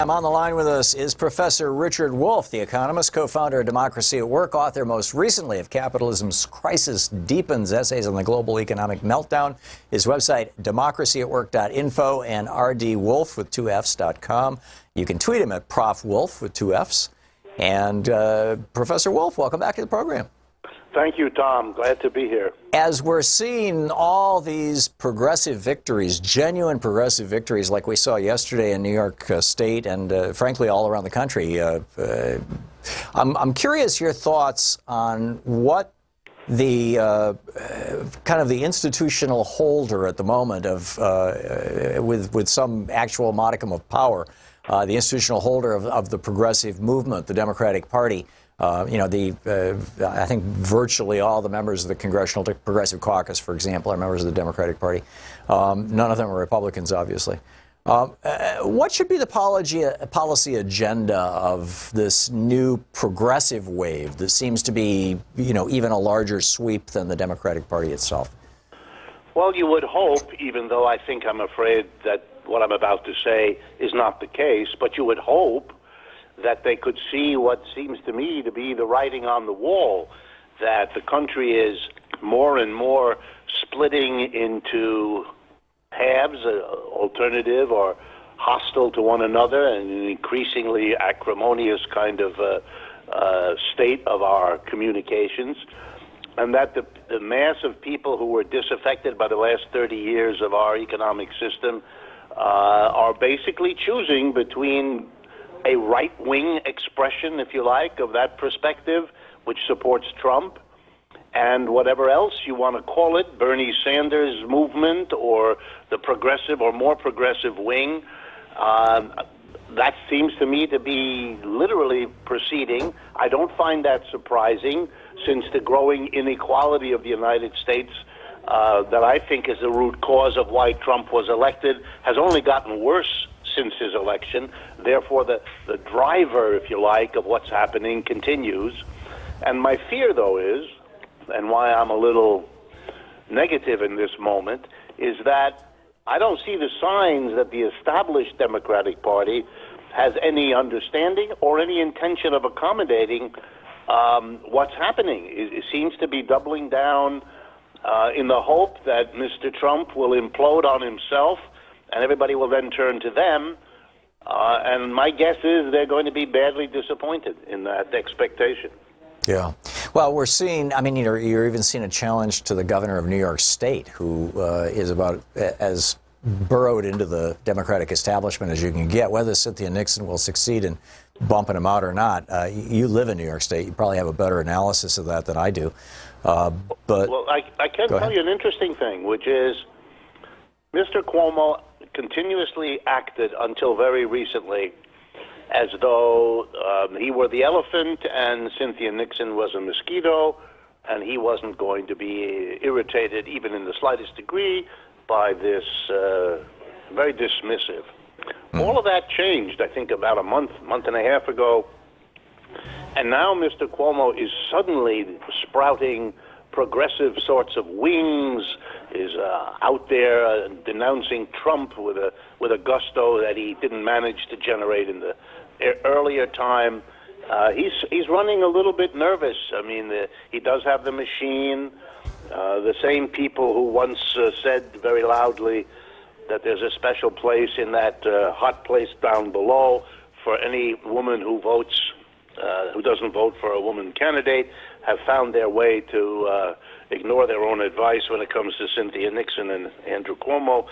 On the line with us is Professor Richard Wolff, the economist, co-founder of Democracy at Work, author most recently of Capitalism's Crisis Deepens, Essays on the Global Economic Meltdown. His website, democracyatwork.info, and rdwolff with 2fs.com. You can tweet him at Prof. Wolff with 2fs. And Professor Wolff, welcome back to the program. Thank you, Tom. Glad to be here. As we're seeing all these progressive victories, genuine progressive victories like we saw yesterday in New York State and frankly all around the country, I'm curious your thoughts on what the kind of the institutional holder at the moment of with some actual modicum of power, the institutional holder of the progressive movement, the Democratic Party. I think virtually all the members of the Congressional Progressive Caucus, for example, are members of the Democratic Party. None of them are Republicans, obviously. What should be the policy agenda of this new progressive wave that seems to be, even a larger sweep than the Democratic Party itself? Well, you would hope, even though I'm afraid that what I'm about to say is not the case, but you would hope that they could see what seems to me to be the writing on the wall, that the country is more and more splitting into halves, alternative or hostile to one another, and an increasingly acrimonious kind of state of our communications, and that the mass of people who were disaffected by the last 30 years of our economic system are basically choosing between a right-wing expression, if you like, of that perspective, which supports Trump, and whatever else you want to call it, Bernie Sanders movement or the progressive or more progressive wing. That seems to me to be literally proceeding. I don't find that surprising, since the growing inequality of the United States that I think is the root cause of why Trump was elected has only gotten worse since his election. Therefore, the driver, if you like, of what's happening continues. And my fear, though, is, and why I'm a little negative in this moment, is that I don't see the signs that the established Democratic Party has any understanding or any intention of accommodating what's happening. It seems to be doubling down in the hope that Mr. Trump will implode on himself, and everybody will then turn to them. And my guess is they're going to be badly disappointed in that expectation. Yeah. Well, we're seeing, you're even seeing a challenge to the governor of New York State, who is about as burrowed into the Democratic establishment as you can get. Whether Cynthia Nixon will succeed in bumping him out or not, you live in New York State. You probably have a better analysis of that than I do. Well, I can tell you an interesting thing, which is Mr. Cuomo continuously acted until very recently as though he were the elephant and Cynthia Nixon was a mosquito, and he wasn't going to be irritated even in the slightest degree by this very dismissive. All of that changed, I think, about a month and a half ago, and now Mr. Cuomo is suddenly sprouting progressive sorts of wings, is out there denouncing Trump with a gusto that he didn't manage to generate in the earlier time. He's running a little bit nervous. He does have the machine. The same people who once said very loudly that there's a special place in that hot place down below for any woman who votes, who doesn't vote for a woman candidate, have found their way to ignore their own advice when it comes to Cynthia Nixon and Andrew Cuomo.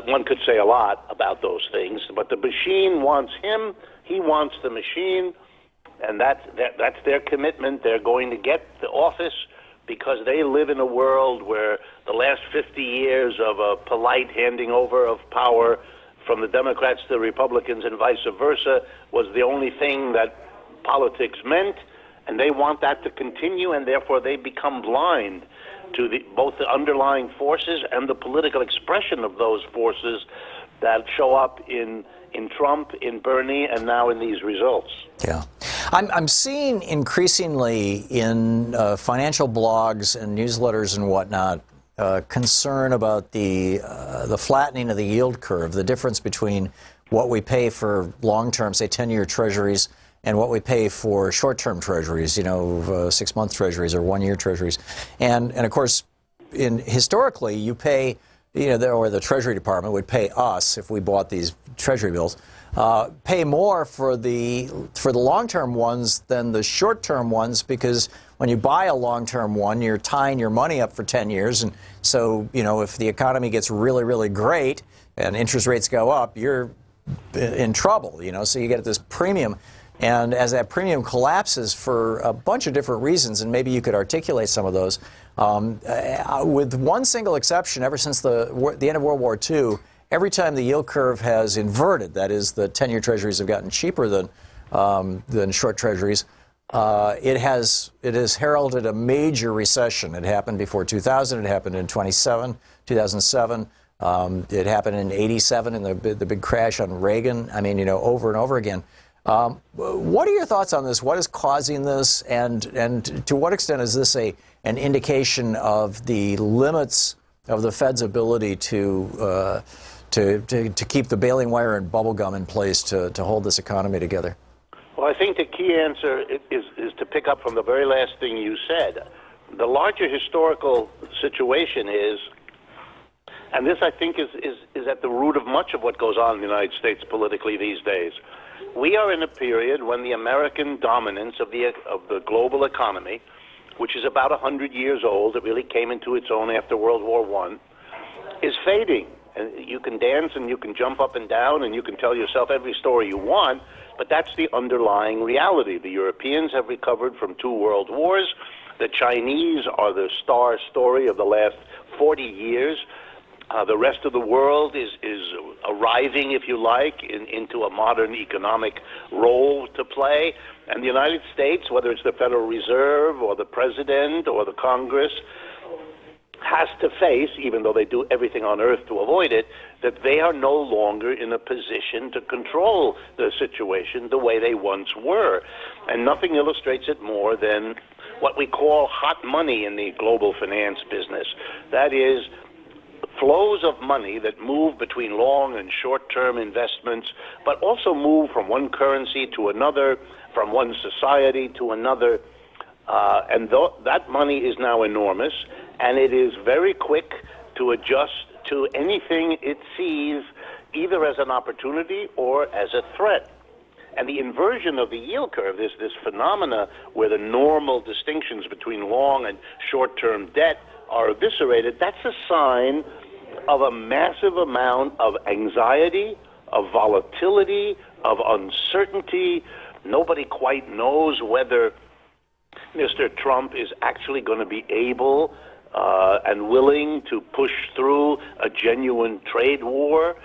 One could say a lot about those things, but the machine wants him, he wants the machine, and that's their commitment. They're going to get the office because they live in a world where the last 50 years of a polite handing over of power from the Democrats to the Republicans and vice versa was the only thing that politics meant, and they want that to continue, and therefore they become blind to both the underlying forces and the political expression of those forces that show up in Trump, in Bernie, and now in these results. Yeah. I'm seeing increasingly in financial blogs and newsletters and whatnot concern about the flattening of the yield curve, the difference between what we pay for long-term, say 10-year treasuries, and what we pay for short-term treasuries, 6-month treasuries or 1-year treasuries. And of course, historically, you pay, or the Treasury Department would pay us if we bought these treasury bills, pay more for the long-term ones than the short-term ones, because when you buy a long-term one, you're tying your money up for 10 years. And so, if the economy gets really, really great and interest rates go up, you're in trouble, so you get this premium. And as that premium collapses for a bunch of different reasons, and maybe you could articulate some of those, with one single exception, ever since the end of World War II, every time the yield curve has inverted, that is, the 10-year treasuries have gotten cheaper than short treasuries, it has heralded a major recession. It happened before 2000. It happened in 2007. It happened in '87 in the big crash on Reagan. I mean, over and over again. What are your thoughts on this? What is causing this, and to what extent is this an indication of the limits of the Fed's ability to keep the baling wire and bubble gum in place to hold this economy together? Well, I think the key answer is to pick up from the very last thing you said. The larger historical situation is, and this I think is at the root of much of what goes on in the United States politically these days. We are in a period when the American dominance of the global economy, which is about 100 years old, it really came into its own after World War I, is fading. And you can dance and you can jump up and down and you can tell yourself every story you want, but that's the underlying reality. The Europeans have recovered from 2 world wars. The Chinese are the star story of the last 40 years. The rest of the world is arriving, if you like, into a modern economic role to play. And the United States, whether it's the Federal Reserve or the President or the Congress, has to face, even though they do everything on earth to avoid it, that they are no longer in a position to control the situation the way they once were. And nothing illustrates it more than what we call hot money in the global finance business. That is, flows of money that move between long and short-term investments, but also move from one currency to another, from one society to another. That money is now enormous, and it is very quick to adjust to anything it sees, either as an opportunity or as a threat. And the inversion of the yield curve, this phenomena where the normal distinctions between long and short-term debt are eviscerated, that's a sign of a massive amount of anxiety, of volatility, of uncertainty. Nobody quite knows whether Mr. Trump is actually going to be able and willing to push through a genuine trade war.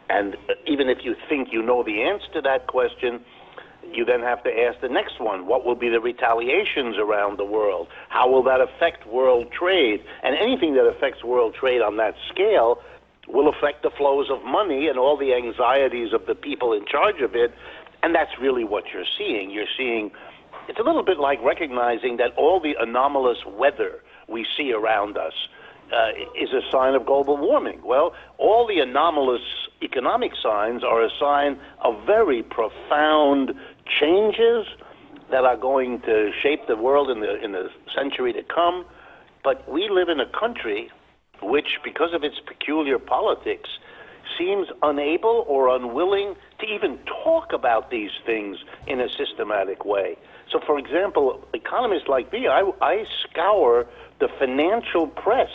And even if you think you know the answer to that question, you then have to ask the next one. What will be the retaliations around the world? How will that affect world trade? And anything that affects world trade on that scale will affect the flows of money and all the anxieties of the people in charge of it. And that's really what you're seeing. You're seeing, it's a little bit like recognizing that all the anomalous weather we see around us is a sign of global warming. Well, all the anomalous economic signs are a sign of very profound changes that are going to shape the world in the century to come. But we live in a country which, because of its peculiar politics, seems unable or unwilling to even talk about these things in a systematic way. So, for example, economists like me, I scour the financial press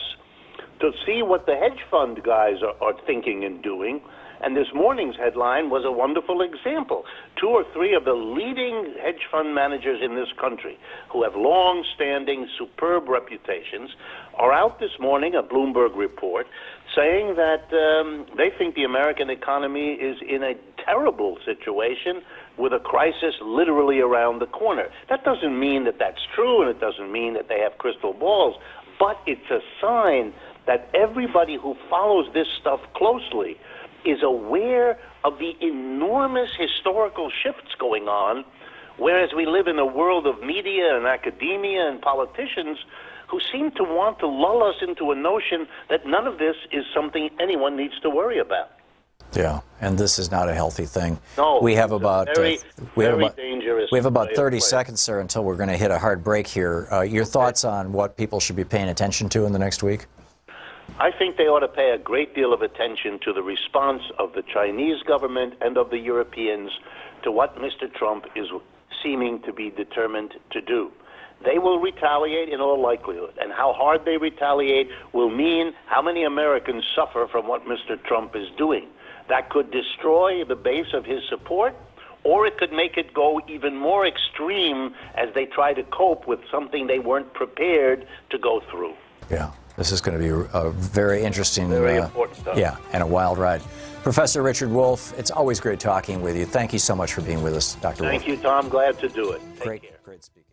to see what the hedge fund guys are thinking and doing. And this morning's headline was a wonderful example. 2 or 3 of the leading hedge fund managers in this country, who have long-standing, superb reputations, are out this morning, a Bloomberg report, saying that they think the American economy is in a terrible situation with a crisis literally around the corner. That doesn't mean that that's true, and it doesn't mean that they have crystal balls, but it's a sign that everybody who follows this stuff closely is aware of the enormous historical shifts going on, whereas we live in a world of media and academia and politicians who seem to want to lull us into a notion that none of this is something anyone needs to worry about. Yeah, and this is not a healthy thing. No, we have about dangerous. We have about 30 seconds, sir, until we're going to hit a hard break here. Your thoughts on what people should be paying attention to in the next week? I think they ought to pay a great deal of attention to the response of the Chinese government and of the Europeans to what Mr. Trump is seeming to be determined to do. They will retaliate in all likelihood, and how hard they retaliate will mean how many Americans suffer from what Mr. Trump is doing. That could destroy the base of his support, or it could make it go even more extreme as they try to cope with something they weren't prepared to go through. Yeah, this is going to be a very interesting, very important stuff. Yeah, and a wild ride. Professor Richard Wolff, it's always great talking with you. Thank you so much for being with us, Dr. Wolff. Thank you, Tom. Glad to do it. Take care. Great speaking.